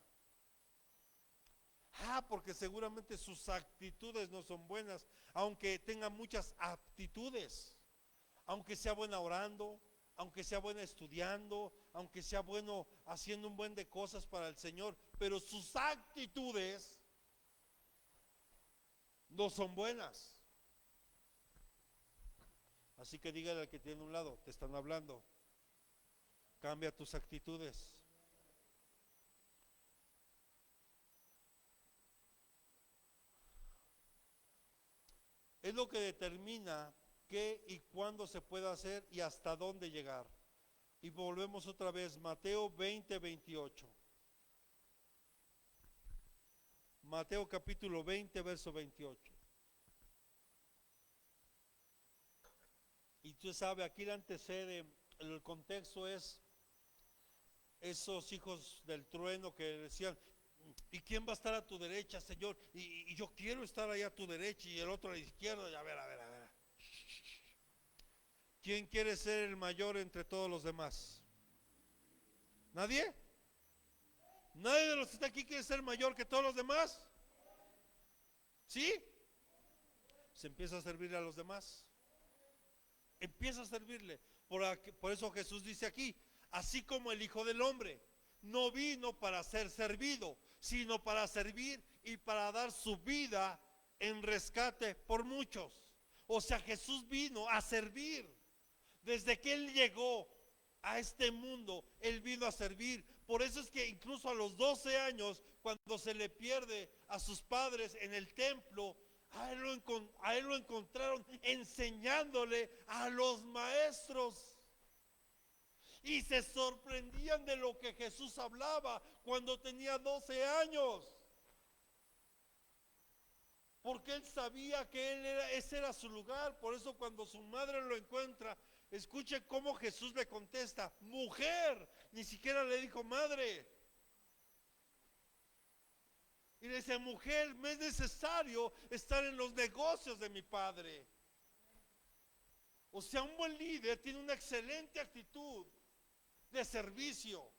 Speaker 1: Porque seguramente sus actitudes no son buenas, aunque tenga muchas aptitudes, aunque sea buena orando, aunque sea buena estudiando, aunque sea bueno haciendo un buen de cosas para el Señor, pero sus actitudes no son buenas. Así que dígale al que tiene a un lado, te están hablando, cambia tus actitudes. Es lo que determina qué y cuándo se puede hacer y hasta dónde llegar. Y volvemos otra vez, Mateo 20, 28. Mateo capítulo 20, verso 28. Y usted sabe, aquí le antecede, el contexto es esos hijos del trueno que decían, ¿y quién va a estar a tu derecha, Señor? Y yo quiero estar ahí a tu derecha y el otro a la izquierda. Y a ver. ¿Quién quiere ser el mayor entre todos los demás? ¿Nadie? ¿Nadie de los que está aquí quiere ser mayor que todos los demás? ¿Sí? Se empieza a servir a los demás. Empieza a servirle. Por eso Jesús dice aquí, así como el Hijo del Hombre no vino para ser servido, sino para servir y para dar su vida en rescate por muchos. O sea, Jesús vino a servir. Desde que Él llegó a este mundo, Él vino a servir. Por eso es que incluso a los 12 años, cuando se le pierde a sus padres en el templo, a él lo encontraron enseñándole a los maestros. Y se sorprendían de lo que Jesús hablaba cuando tenía 12 años. Porque él sabía que ese era su lugar. Por eso cuando su madre lo encuentra, escuche cómo Jesús le contesta: mujer. Ni siquiera le dijo madre. Y le dice: mujer, me es necesario estar en los negocios de mi padre. O sea, un buen líder tiene una excelente actitud de servicio.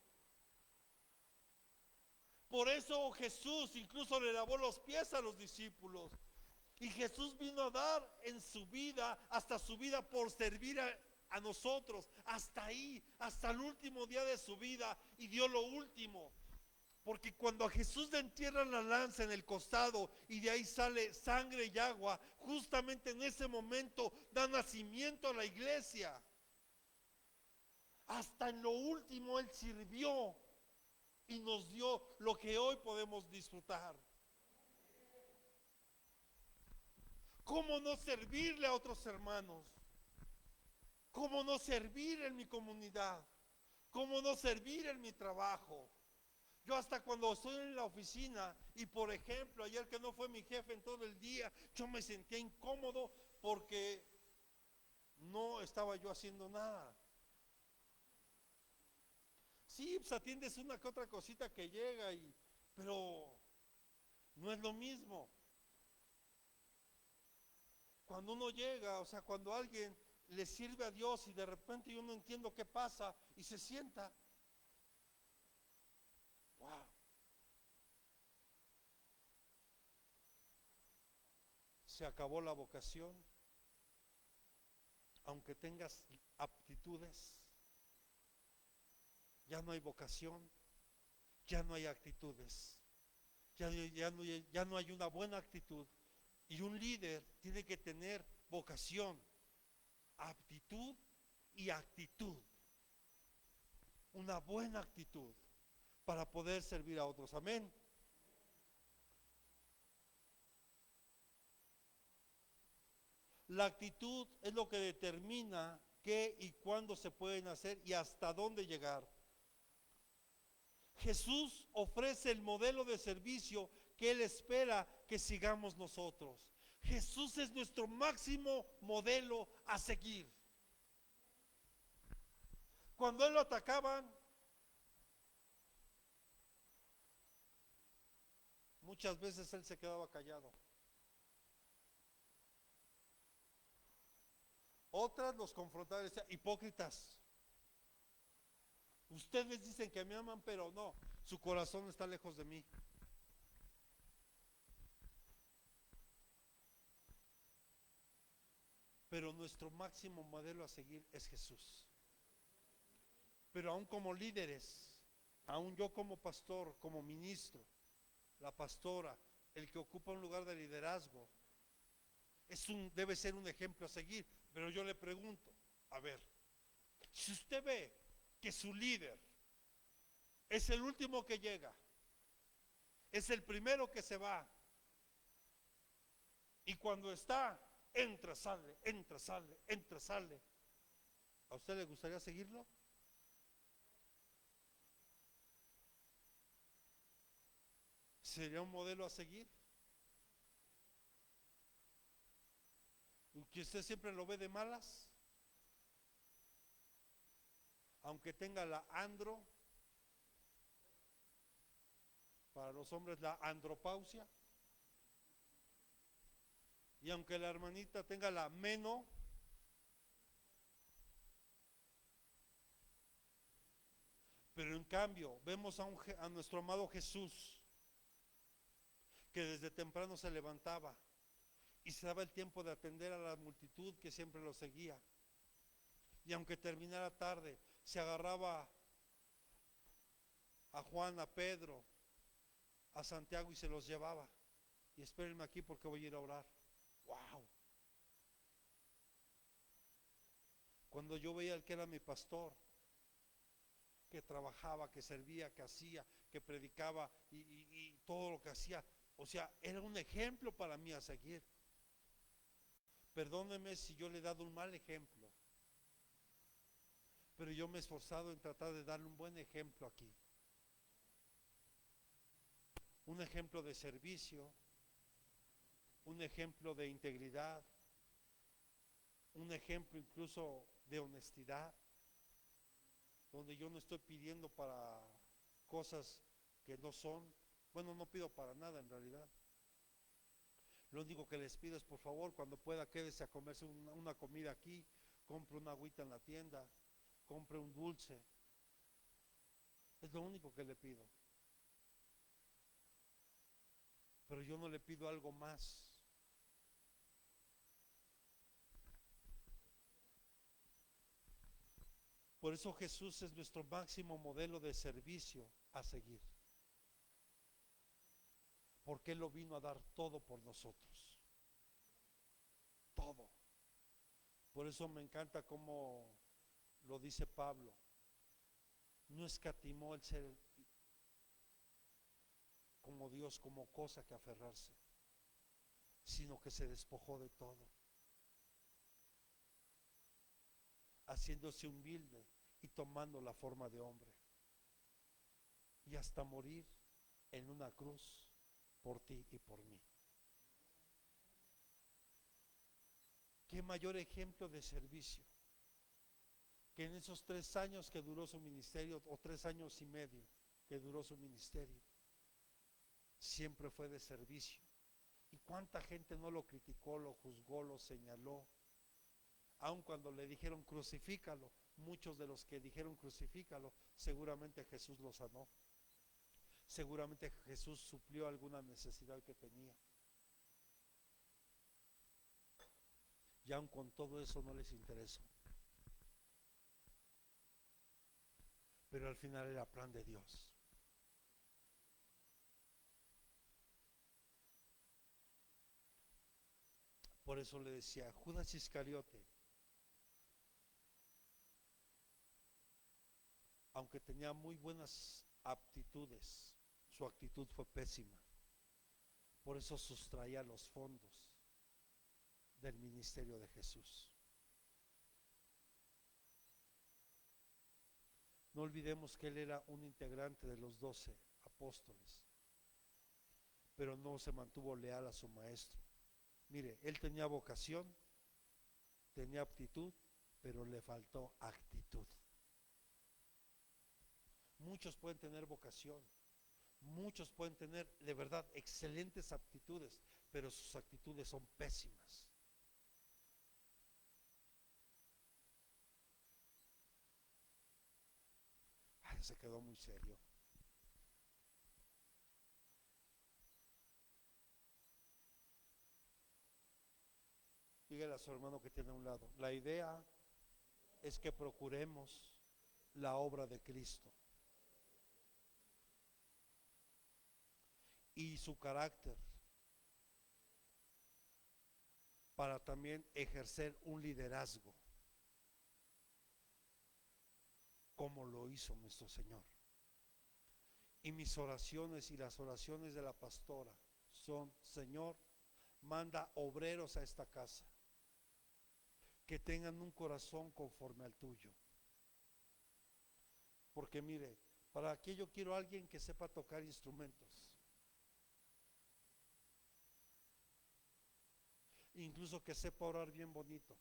Speaker 1: Por eso Jesús incluso le lavó los pies a los discípulos. Y Jesús vino a dar en su vida, hasta su vida, por servir a nosotros. Hasta ahí, hasta el último día de su vida. Y dio lo último. Porque cuando a Jesús le entierran la lanza en el costado y de ahí sale sangre y agua, justamente en ese momento da nacimiento a la iglesia. Hasta en lo último Él sirvió y nos dio lo que hoy podemos disfrutar. ¿Cómo no servirle a otros hermanos? ¿Cómo no servir en mi comunidad? ¿Cómo no servir en mi trabajo? Yo hasta cuando estoy en la oficina y, por ejemplo, ayer que no fue mi jefe en todo el día, yo me sentía incómodo porque no estaba yo haciendo nada. Sí, pues atiendes una que otra cosita que llega, pero no es lo mismo. Cuando uno llega, o sea, cuando alguien le sirve a Dios y de repente yo no entiendo qué pasa y se sienta. Wow. Se acabó la vocación. Aunque tengas aptitudes, ya no hay vocación, ya no hay actitudes, ya no hay una buena actitud. Y un líder tiene que tener vocación, aptitud y actitud. Una buena actitud para poder servir a otros. Amén. La actitud es lo que determina qué y cuándo se pueden hacer y hasta dónde llegar. Jesús ofrece el modelo de servicio que Él espera que sigamos nosotros. Jesús es nuestro máximo modelo a seguir. Cuando Él lo atacaban, muchas veces Él se quedaba callado. Otras los confrontaban y decían: hipócritas. Ustedes dicen que me aman, pero no, su corazón está lejos de mí. Pero nuestro máximo modelo a seguir es Jesús. Pero aún como líderes, aún yo como pastor, como ministro, la pastora, el que ocupa un lugar de liderazgo, debe ser un ejemplo a seguir. Pero yo le pregunto, a ver, si usted ve que su líder es el último que llega, es el primero que se va, y cuando está, entra, sale, entra, sale, entra, sale, ¿a usted le gustaría seguirlo? ¿Sería un modelo a seguir? ¿Que usted siempre lo ve de malas? Aunque tenga la andro, para los hombres la andropausia, y aunque la hermanita tenga la meno, pero en cambio vemos a nuestro amado Jesús, que desde temprano se levantaba y se daba el tiempo de atender a la multitud que siempre lo seguía, y aunque terminara tarde, se agarraba a Juan, a Pedro, a Santiago y se los llevaba. y espérenme aquí porque voy a ir a orar. Wow. Cuando yo veía al que era mi pastor, que trabajaba, que servía, que hacía, que predicaba y todo lo que hacía, o sea, era un ejemplo para mí a seguir. Perdóneme si yo le he dado un mal ejemplo, pero yo me he esforzado en tratar de darle un buen ejemplo aquí. Un ejemplo de servicio, un ejemplo de integridad, un ejemplo incluso de honestidad, donde yo no estoy pidiendo para cosas que no son. Bueno, no pido para nada en realidad. Lo único que les pido es, por favor, cuando pueda, quédese a comerse una comida aquí, compre una agüita en la tienda, compre un dulce. Es lo único que le pido. Pero yo no le pido algo más. Por eso Jesús es nuestro máximo modelo de servicio a seguir. Porque Él lo vino a dar todo por nosotros. Todo. Por eso me encanta cómo lo dice Pablo. No escatimó el ser como Dios, como cosa que aferrarse, sino que se despojó de todo, haciéndose humilde y tomando la forma de hombre, y hasta morir en una cruz por ti y por mí. ¿Qué mayor ejemplo de servicio? Que en esos 3 años que duró su ministerio, o 3 años y medio que duró su ministerio, siempre fue de servicio. ¿Y cuánta gente no lo criticó, lo juzgó, lo señaló? Aun cuando le dijeron crucifícalo, muchos de los que dijeron crucifícalo, seguramente Jesús lo sanó. Seguramente Jesús suplió alguna necesidad que tenía. Y aun con todo eso no les interesó. Pero al final era plan de Dios. Por eso le decía, Judas Iscariote, aunque tenía muy buenas aptitudes, su actitud fue pésima. Por eso sustraía los fondos del ministerio de Jesús. No olvidemos que él era un integrante de los 12 apóstoles, pero no se mantuvo leal a su maestro. Mire, él tenía vocación, tenía aptitud, pero le faltó actitud. Muchos pueden tener vocación, muchos pueden tener de verdad excelentes aptitudes, pero sus actitudes son pésimas. Ay, se quedó muy serio. Dígale a su hermano que tiene a un lado. La idea es que procuremos la obra de Cristo y su carácter para también ejercer un liderazgo como lo hizo nuestro Señor. Y mis oraciones y las oraciones de la pastora son: Señor, manda obreros a esta casa que tengan un corazón conforme al tuyo. Porque mire, para aquello quiero a alguien que sepa tocar instrumentos, incluso que sepa orar bien bonito,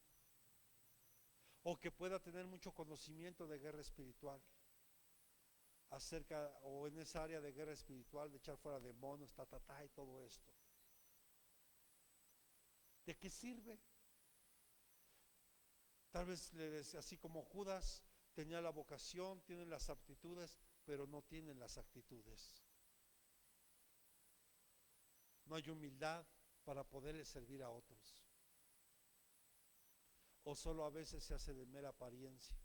Speaker 1: o que pueda tener mucho conocimiento de guerra espiritual, acerca o en esa área de guerra espiritual, de echar fuera demonios, y todo esto. ¿De qué sirve? Tal vez así como Judas tenía la vocación, tiene las aptitudes, pero no tienen las actitudes. No hay humildad para poderle servir a otros. O solo a veces se hace de mera apariencia.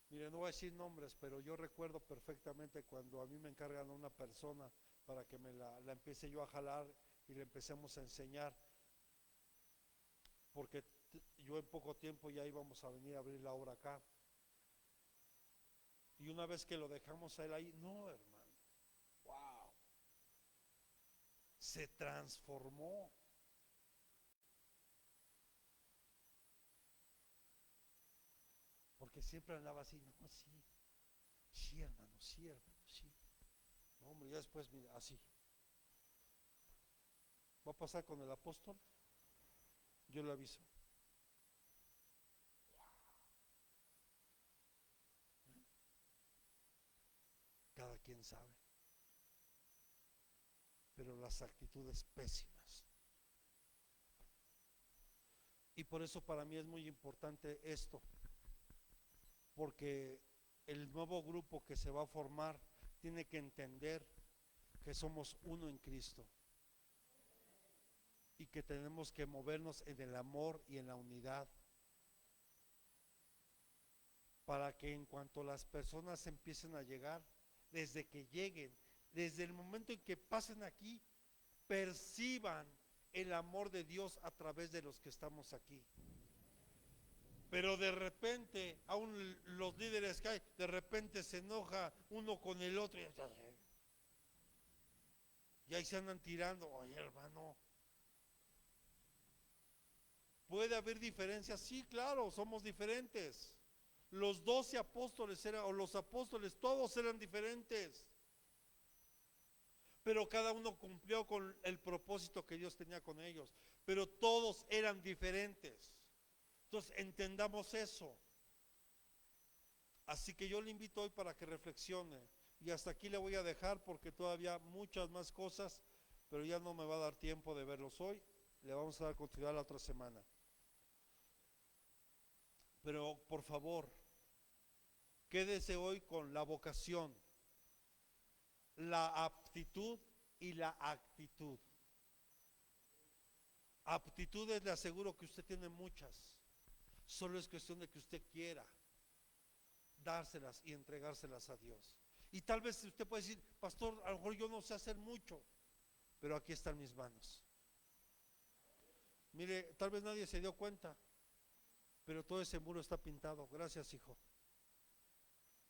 Speaker 1: Mire, no voy a decir nombres, pero yo recuerdo perfectamente cuando a mí me encargan a una persona para que la empiece yo a jalar y le empecemos a enseñar, porque yo en poco tiempo ya íbamos a venir a abrir la obra acá. Y una vez que lo dejamos a él ahí, no, hermano, wow, se transformó. Porque siempre andaba así, no, sí, sí, hermano, sí, hermano, sí. No, hombre, ya después, mira, así. ¿Va a pasar con el apóstol? Yo le aviso. Cada quien sabe. Pero las actitudes pésimas. Y por eso para mí es muy importante esto. Porque el nuevo grupo que se va a formar tiene que entender que somos uno en Cristo. Y que tenemos que movernos en el amor y en la unidad. Para que en cuanto las personas empiecen a llegar, desde que lleguen, desde el momento en que pasen aquí, perciban el amor de Dios a través de los que estamos aquí. Pero de repente, aún los líderes que hay, de repente se enoja uno con el otro y ahí se andan tirando. Oye, hermano, ¿puede haber diferencias? Sí, claro, somos diferentes. Los 12 apóstoles o los apóstoles, todos eran diferentes. Pero cada uno cumplió con el propósito que Dios tenía con ellos. Pero todos eran diferentes. Entonces entendamos eso. Así que yo le invito hoy para que reflexione. Y hasta aquí le voy a dejar porque todavía muchas más cosas, pero ya no me va a dar tiempo de verlos hoy. Le vamos a dar continuidad la otra semana. Pero por favor, quédese hoy con la vocación, la aptitud y la actitud. Aptitudes le aseguro que usted tiene muchas. Solo es cuestión de que usted quiera dárselas y entregárselas a Dios. Y tal vez usted puede decir, pastor, a lo mejor yo no sé hacer mucho, pero aquí están mis manos. Mire, tal vez nadie se dio cuenta, pero todo ese muro está pintado. Gracias, hijo.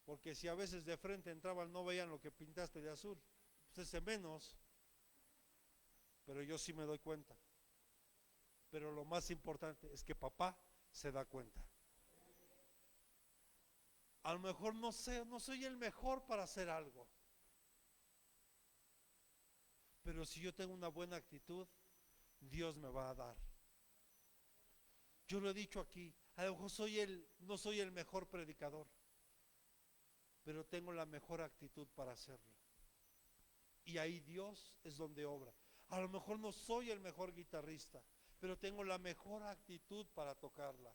Speaker 1: Porque si a veces de frente entraban no veían lo que pintaste de azul, pues ese menos, pero yo sí me doy cuenta. Pero lo más importante es que papá se da cuenta. A lo mejor no sé, no soy el mejor para hacer algo, pero si yo tengo una buena actitud, Dios me va a dar. Yo lo he dicho aquí, a lo mejor no soy el mejor predicador, pero tengo la mejor actitud para hacerlo. Y ahí Dios es donde obra. A lo mejor no soy el mejor guitarrista, pero tengo la mejor actitud para tocarla.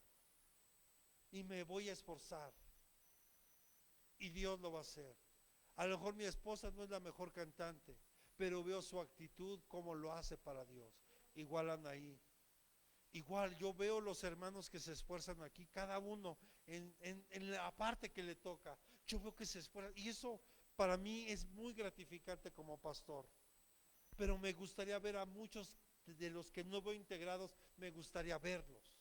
Speaker 1: Y me voy a esforzar. Y Dios lo va a hacer. A lo mejor mi esposa no es la mejor cantante, pero veo su actitud, cómo lo hace para Dios. Igual Anaí. Igual yo veo los hermanos que se esfuerzan aquí, cada uno en la parte que le toca. Yo veo que se esfuerzan. Y eso para mí es muy gratificante como pastor. Pero me gustaría ver a muchos de los que no veo integrados, me gustaría verlos.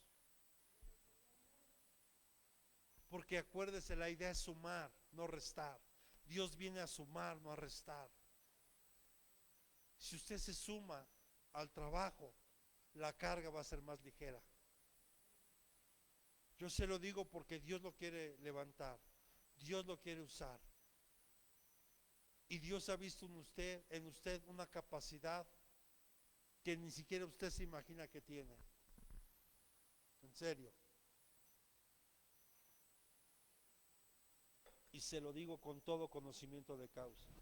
Speaker 1: Porque acuérdese, la idea es sumar, no restar. Dios viene a sumar, no a restar. Si usted se suma al trabajo, la carga va a ser más ligera. Yo se lo digo porque Dios lo quiere levantar, Dios lo quiere usar. Y Dios ha visto en usted una capacidad que ni siquiera usted se imagina que tiene. En serio. Y se lo digo con todo conocimiento de causa.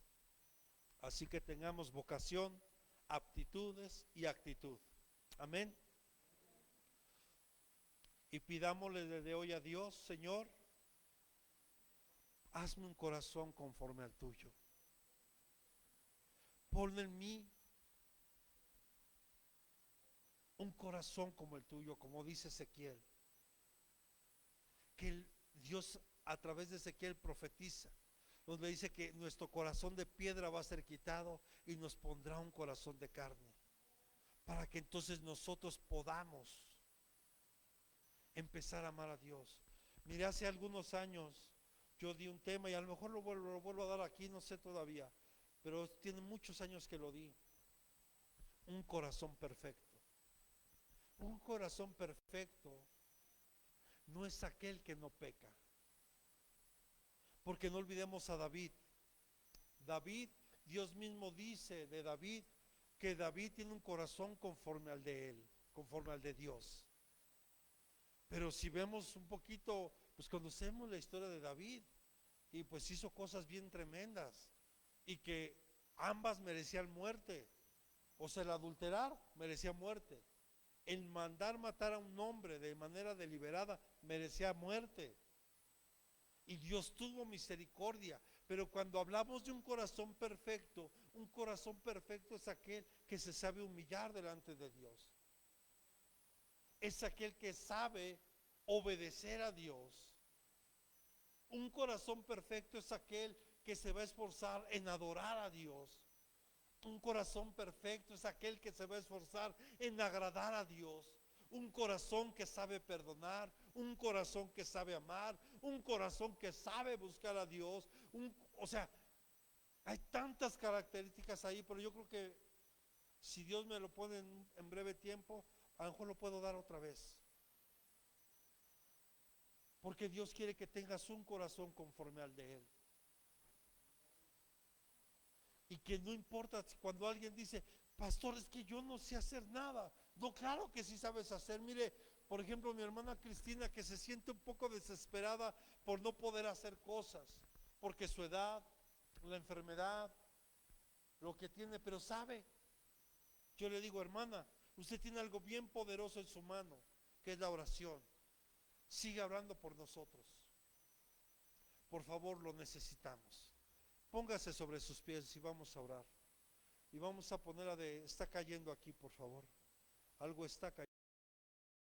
Speaker 1: Así que tengamos vocación, aptitudes y actitud. Amén. Y pidámosle desde hoy a Dios, Señor, hazme un corazón conforme al tuyo. Pon en mí un corazón como el tuyo, como dice Ezequiel. Que Dios a través de Ezequiel profetiza, donde dice que nuestro corazón de piedra va a ser quitado y nos pondrá un corazón de carne, para que entonces nosotros podamos empezar a amar a Dios. Mire, hace algunos años yo di un tema y a lo mejor lo vuelvo a dar aquí, no sé todavía, pero tiene muchos años que lo di. Un corazón perfecto. Un corazón perfecto no es aquel que no peca. Porque no olvidemos a David. David, Dios mismo dice de David que David tiene un corazón conforme al de él, conforme al de Dios. Pero si vemos un poquito, pues conocemos la historia de David y pues hizo cosas bien tremendas y que ambas merecían muerte. O sea, el adulterar merecía muerte. El mandar matar a un hombre de manera deliberada merecía muerte. Y Dios tuvo misericordia. Pero cuando hablamos de un corazón perfecto es aquel que se sabe humillar delante de Dios. Es aquel que sabe obedecer a Dios. Un corazón perfecto es aquel que se va a esforzar en adorar a Dios. Un corazón perfecto es aquel que se va a esforzar en agradar a Dios. Un corazón que sabe perdonar, un corazón que sabe amar, un corazón que sabe buscar a Dios. O sea, hay tantas características ahí, pero yo creo que si Dios me lo pone en breve tiempo, a lo mejor lo puedo dar otra vez. Porque Dios quiere que tengas un corazón conforme al de Él. Y que no importa cuando alguien dice, pastor, es que yo no sé hacer nada. No, claro que sí sabes hacer. Mire, por ejemplo, mi hermana Cristina, que se siente un poco desesperada por no poder hacer cosas, porque su edad, la enfermedad, lo que tiene, pero sabe. Yo le digo, hermana, usted tiene algo bien poderoso en su mano, que es la oración. Sigue hablando por nosotros. Por favor, lo necesitamos. Póngase sobre sus pies y vamos a orar. Y vamos a poner está cayendo aquí, por favor. Algo está cayendo.